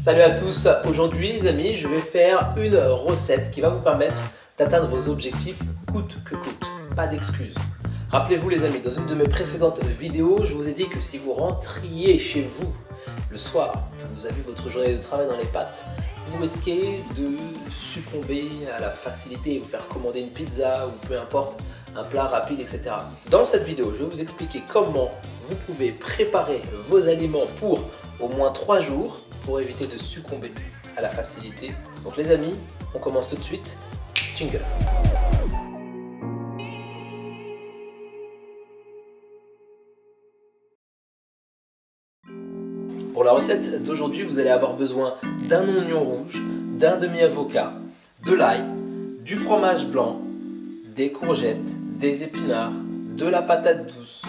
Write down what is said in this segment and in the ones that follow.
Salut à tous, aujourd'hui les amis, je vais faire une recette qui va vous permettre d'atteindre vos objectifs coûte que coûte, pas d'excuses. Rappelez-vous les amis, dans une de mes précédentes vidéos, je vous ai dit que si vous rentriez chez vous le soir, que vous avez votre journée de travail dans les pattes, vous risquez de succomber à la facilité et vous faire commander une pizza ou peu importe, un plat rapide, etc. Dans cette vidéo, je vais vous expliquer comment vous pouvez préparer vos aliments pour au moins 3 jours pour éviter de succomber à la facilité. Donc les amis, on commence tout de suite. Jingle. Pour la recette d'aujourd'hui, vous allez avoir besoin d'un oignon rouge, d'un demi-avocat, de l'ail, du fromage blanc, des courgettes, des épinards, de la patate douce,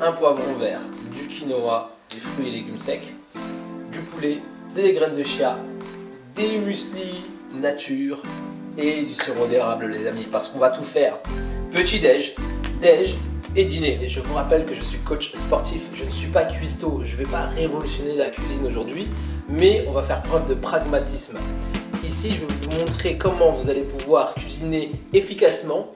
un poivron vert, du quinoa, des fruits et légumes secs, du poulet, des graines de chia, des muesli nature et du sirop d'érable les amis, parce qu'on va tout faire. Petit déj, déj et dîner. Et je vous rappelle que je suis coach sportif, je ne suis pas cuistot, je ne vais pas révolutionner la cuisine aujourd'hui, mais on va faire preuve de pragmatisme. Ici, je vais vous montrer comment vous allez pouvoir cuisiner efficacement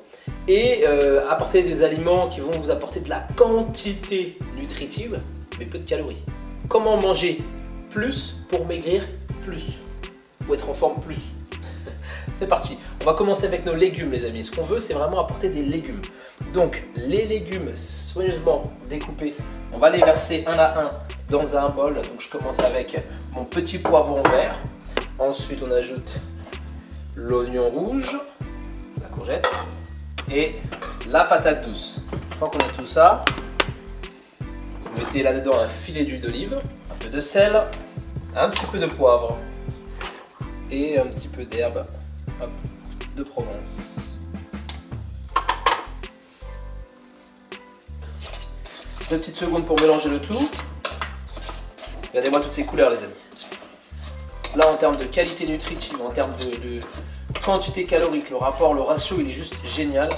et apporter des aliments qui vont vous apporter de la quantité nutritive, mais peu de calories. Comment manger plus pour maigrir plus, pour être en forme plus. C'est parti, on va commencer avec nos légumes les amis. Ce qu'on veut, c'est vraiment apporter des légumes. Donc les légumes soigneusement découpés, on va les verser un à un dans un bol. Donc je commence avec mon petit poivron vert. Ensuite on ajoute l'oignon rouge, la courgette et la patate douce. Une fois qu'on a tout ça, vous mettez là-dedans un filet d'huile d'olive, un peu de sel, un petit peu de poivre et un petit peu d'herbe de Provence. 2 petites secondes pour mélanger le tout. Regardez-moi toutes ces couleurs les amis. Là en termes de qualité nutritive, en termes de quantité calorique, le rapport, le ratio il est juste génial.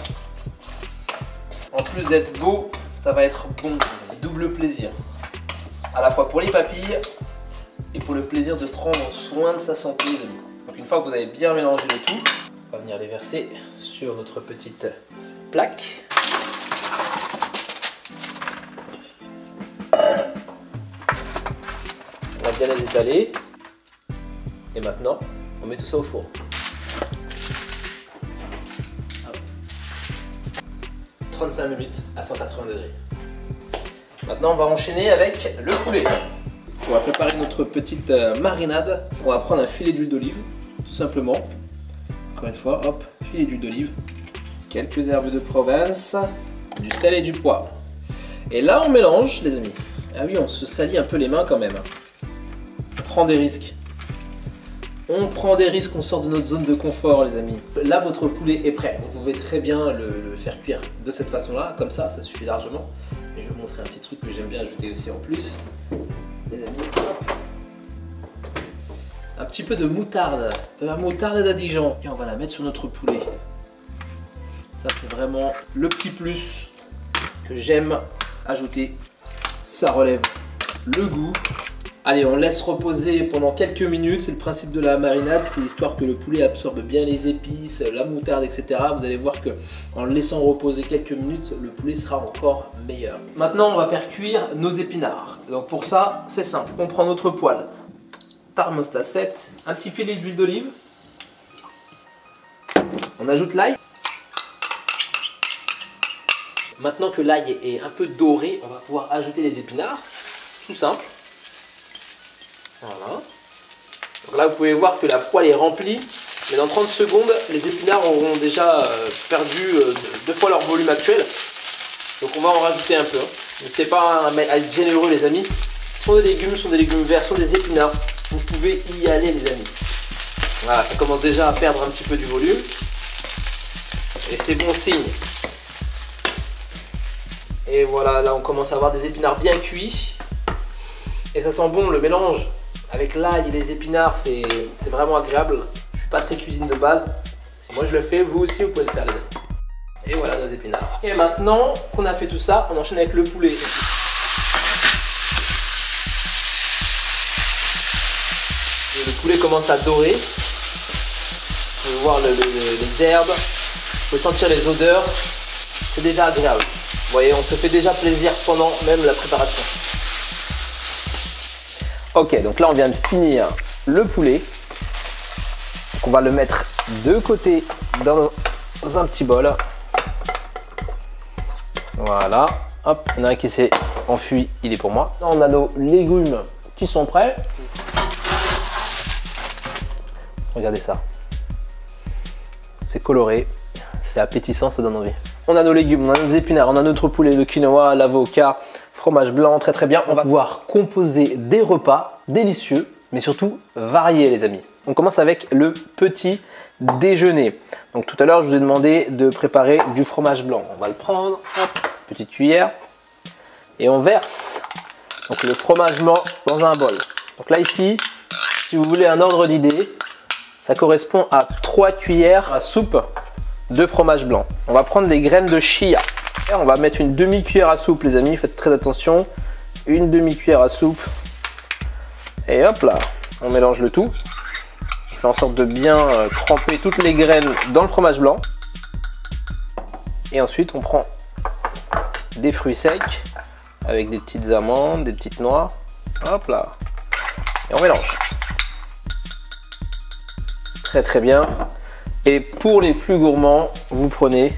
En plus d'être beau, ça va être bon. Double plaisir. À la fois pour les papilles et pour le plaisir de prendre soin de sa santé les amis. Donc une fois que vous avez bien mélangé le tout, on va venir les verser sur notre petite plaque. On va bien les étaler. Et maintenant, on met tout ça au four. 35 minutes à 180 degrés. Maintenant, on va enchaîner avec le poulet. On va préparer notre petite marinade. On va prendre un filet d'huile d'olive, tout simplement. Encore une fois, hop, filet d'huile d'olive. Quelques herbes de Provence, du sel et du poivre. Et là, on mélange, les amis. Ah oui, on se salit un peu les mains quand même. On prend des risques. On prend des risques, on sort de notre zone de confort, les amis. Là, votre poulet est prêt. Vous pouvez très bien le faire cuire de cette façon-là, comme ça suffit largement. Et je vais vous montrer un petit truc que j'aime bien ajouter aussi en plus. Les amis, hop. Un petit peu de moutarde, de la moutarde d'Adijon. Et on va la mettre sur notre poulet. Ça, c'est vraiment le petit plus que j'aime ajouter. Ça relève le goût. Allez, on laisse reposer pendant quelques minutes. C'est le principe de la marinade, c'est histoire que le poulet absorbe bien les épices, la moutarde, etc. Vous allez voir que en le laissant reposer quelques minutes, le poulet sera encore meilleur. Maintenant, on va faire cuire nos épinards. Donc pour ça, c'est simple. On prend notre poêle, thermostat 7, un petit filet d'huile d'olive. On ajoute l'ail. Maintenant que l'ail est un peu doré, on va pouvoir ajouter les épinards. Tout simple. Voilà. Donc là vous pouvez voir que la poêle est remplie, mais dans 30 secondes les épinards auront déjà perdu 2 fois leur volume actuel. Donc on va en rajouter un peu. N'hésitez pas à être généreux les amis. Ce sont des légumes verts, ce sont des épinards. Vous pouvez y aller les amis. Voilà, ça commence déjà à perdre un petit peu du volume. Et c'est bon signe. Et voilà, là on commence à avoir des épinards bien cuits. Et ça sent bon le mélange. Avec l'ail et les épinards, c'est vraiment agréable. Je suis pas très cuisine de base. Si moi je le fais, vous aussi vous pouvez le faire les amis. Et voilà nos épinards. Et maintenant qu'on a fait tout ça, on enchaîne avec le poulet. poulet commence à dorer. Vous pouvez voir les herbes, vous pouvez sentir les odeurs. C'est déjà agréable. Vous voyez, on se fait déjà plaisir pendant même la préparation. Ok, donc là on vient de finir le poulet. Donc on va le mettre de côté dans un petit bol. Voilà. Hop, il y en a un qui s'est enfui, il est pour moi. Là, on a nos légumes qui sont prêts. Regardez ça. C'est coloré, c'est appétissant, ça donne envie. On a nos légumes, on a nos épinards, on a notre poulet, le quinoa, l'avocat, fromage blanc, très très bien. On va pouvoir composer des repas délicieux, mais surtout variés les amis. On commence avec le petit déjeuner. Donc tout à l'heure, je vous ai demandé de préparer du fromage blanc. On va le prendre, hop, petite cuillère, et on verse donc le fromage blanc dans un bol. Donc là ici, si vous voulez un ordre d'idée, ça correspond à 3 cuillères à soupe de fromage blanc. On va prendre des graines de chia. Et on va mettre une demi-cuillère à soupe les amis, faites très attention. Une demi-cuillère à soupe. Et hop là, on mélange le tout. On fait en sorte de bien tremper toutes les graines dans le fromage blanc. Et ensuite on prend des fruits secs avec des petites amandes, des petites noix. Hop là. Et on mélange. Très très bien. Et pour les plus gourmands, vous prenez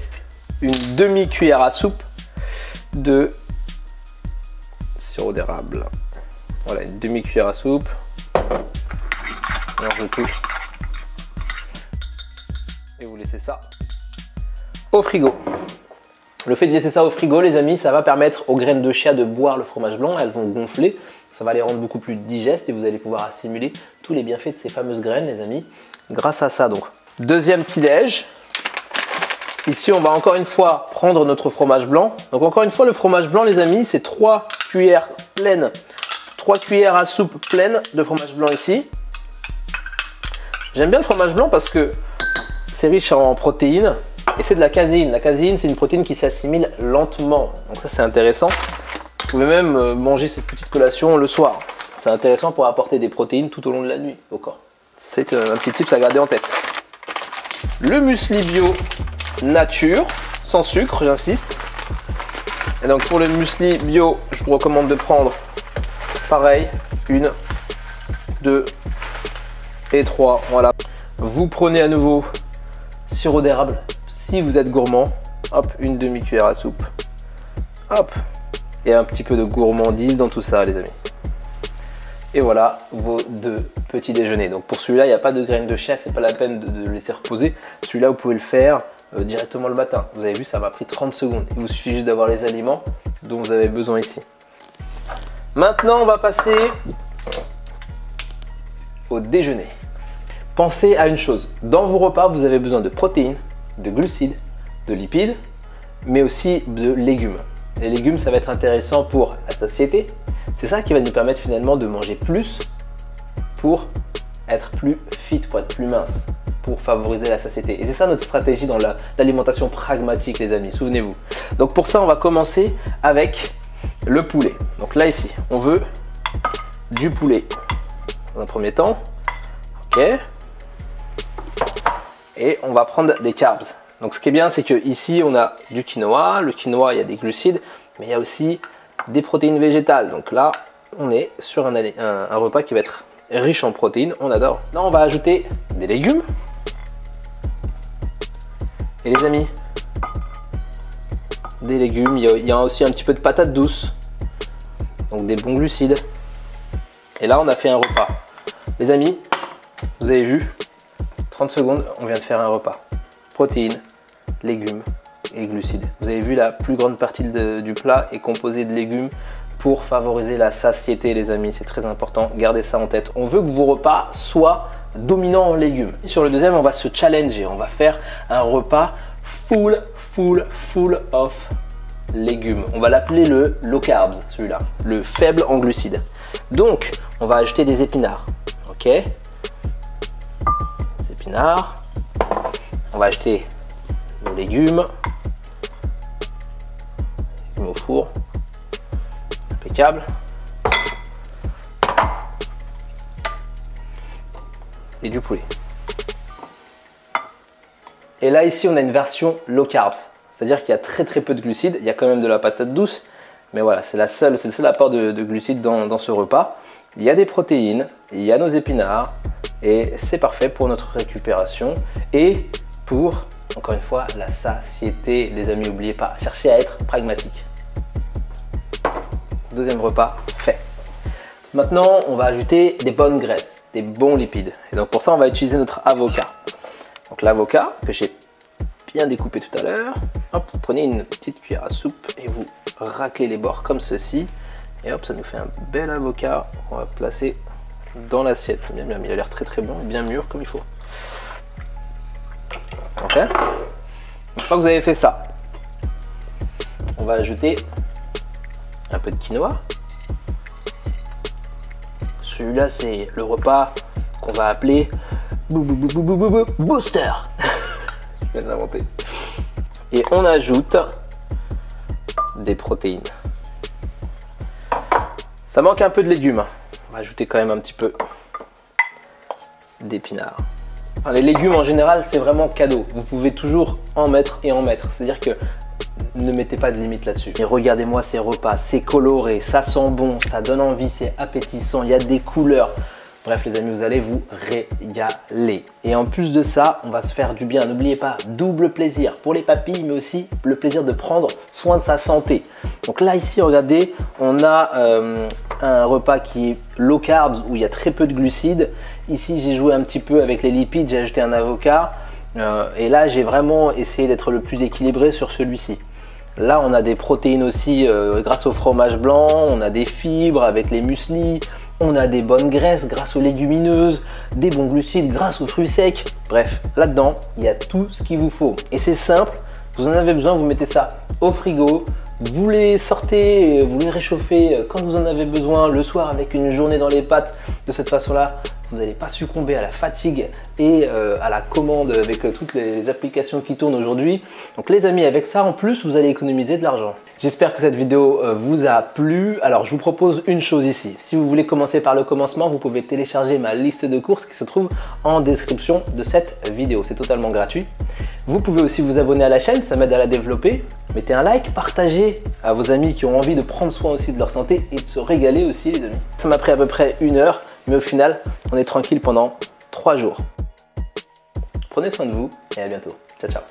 une demi-cuillère à soupe de sirop d'érable. Voilà, une demi-cuillère à soupe. Mélange le tout. Et vous laissez ça au frigo. Le fait de laisser ça au frigo, les amis, ça va permettre aux graines de chia de boire le fromage blanc. Elles vont gonfler. Ça va les rendre beaucoup plus digestes et vous allez pouvoir assimiler tous les bienfaits de ces fameuses graines, les amis, grâce à ça. Donc, deuxième petit déj. Ici, on va encore une fois prendre notre fromage blanc. Donc, encore une fois, le fromage blanc, les amis, c'est 3 cuillères pleines, 3 cuillères à soupe pleines de fromage blanc ici. J'aime bien le fromage blanc parce que c'est riche en protéines et c'est de la caséine. La caséine, c'est une protéine qui s'assimile lentement. Donc ça, c'est intéressant. Vous pouvez même manger cette petite collation le soir. C'est intéressant pour apporter des protéines tout au long de la nuit au corps. C'est un petit tip à garder en tête. Le muesli bio nature, sans sucre, j'insiste. Et donc pour le muesli bio, je vous recommande de prendre pareil, 1, 2 et 3. Voilà. Vous prenez à nouveau sirop d'érable si vous êtes gourmand. Hop, une demi-cuillère à soupe. Hop. Et un petit peu de gourmandise dans tout ça, les amis. Et voilà vos 2 petits déjeuners. Donc pour celui-là, il n'y a pas de graines de chia, c'est pas la peine de le laisser reposer. Celui-là, vous pouvez le faire directement le matin. Vous avez vu, ça m'a pris 30 secondes. Il vous suffit juste d'avoir les aliments dont vous avez besoin ici. Maintenant, on va passer au déjeuner. Pensez à une chose. Dans vos repas, vous avez besoin de protéines, de glucides, de lipides, mais aussi de légumes. Les légumes, ça va être intéressant pour la satiété. C'est ça qui va nous permettre finalement de manger plus pour être plus fit, pour être plus mince, pour favoriser la satiété. Et c'est ça notre stratégie dans l'alimentation pragmatique, les amis, souvenez-vous. Donc pour ça, on va commencer avec le poulet. Donc là, ici, on veut du poulet dans un premier temps. Ok. Et on va prendre des carbs. Donc ce qui est bien, c'est que ici on a du quinoa. Le quinoa, il y a des glucides, mais il y a aussi des protéines végétales. Donc là, on est sur un repas qui va être riche en protéines. On adore. Là, on va ajouter des légumes. Et les amis, des légumes. Il y a aussi un petit peu de patates douces. Donc des bons glucides. Et là, on a fait un repas. Les amis, vous avez vu, 30 secondes, on vient de faire un repas. Protéines, légumes et glucides. Vous avez vu, la plus grande partie du plat est composée de légumes pour favoriser la satiété, les amis. C'est très important, gardez ça en tête. On veut que vos repas soient dominants en légumes. Sur le deuxième, on va se challenger. On va faire un repas full of légumes. On va l'appeler le low carbs, celui-là, le faible en glucides. Donc, on va ajouter des épinards. Ok, des épinards. On va acheter nos légumes au four, impeccable. et du poulet. Et là, ici, on a une version low carbs. C'est-à-dire qu'il y a très peu de glucides. Il y a quand même de la patate douce. Mais voilà, c'est le seul apport de glucides dans ce repas. Il y a des protéines, il y a nos épinards. Et c'est parfait pour notre récupération. Et pour, encore une fois, la satiété. Les amis, n'oubliez pas, cherchez à être pragmatique. Deuxième repas fait. Maintenant, on va ajouter des bonnes graisses, des bons lipides. Et donc pour ça, on va utiliser notre avocat. Donc l'avocat que j'ai bien découpé tout à l'heure. Hop, vous prenez une petite cuillère à soupe et vous raclez les bords comme ceci. Et hop, ça nous fait un bel avocat. On va placer dans l'assiette. Bien, il a l'air très bon et bien mûr comme il faut. Ok. Une fois que vous avez fait ça, on va ajouter un peu de quinoa. Celui-là, c'est le repas qu'on va appeler booster. Je viens d'inventer. Et on ajoute des protéines. Ça manque un peu de légumes. On va ajouter quand même un petit peu d'épinards. Enfin, les légumes en général, c'est vraiment cadeau. Vous pouvez toujours en mettre et en mettre. C'est-à-dire que ne mettez pas de limite là-dessus. Et regardez-moi ces repas, c'est coloré, ça sent bon, ça donne envie, c'est appétissant, il y a des couleurs. Bref les amis, vous allez vous régaler. Et en plus de ça, on va se faire du bien. N'oubliez pas, double plaisir pour les papilles, mais aussi le plaisir de prendre soin de sa santé. Donc là ici, regardez, on a un repas qui est low carbs, où il y a très peu de glucides. Ici, j'ai joué un petit peu avec les lipides, j'ai ajouté un avocat. Et là, j'ai vraiment essayé d'être le plus équilibré sur celui-ci. Là, on a des protéines aussi grâce au fromage blanc, on a des fibres avec les mueslis, on a des bonnes graisses grâce aux légumineuses, des bons glucides grâce aux fruits secs. Bref, là-dedans, il y a tout ce qu'il vous faut. Et c'est simple, vous en avez besoin, vous mettez ça au frigo, vous les sortez, vous les réchauffez quand vous en avez besoin le soir avec une journée dans les pattes. De cette façon-là, vous n'allez pas succomber à la fatigue et à la commande avec toutes les applications qui tournent aujourd'hui. Donc les amis, avec ça en plus, vous allez économiser de l'argent. J'espère que cette vidéo vous a plu. Alors je vous propose une chose ici. Si vous voulez commencer par le commencement, vous pouvez télécharger ma liste de courses qui se trouve en description de cette vidéo. C'est totalement gratuit. Vous pouvez aussi vous abonner à la chaîne, ça m'aide à la développer. Mettez un like, partagez à vos amis qui ont envie de prendre soin aussi de leur santé et de se régaler aussi les amis. Ça m'a pris à peu près 1 heure, mais au final, on est tranquille pendant 3 jours. Prenez soin de vous et à bientôt. Ciao, ciao.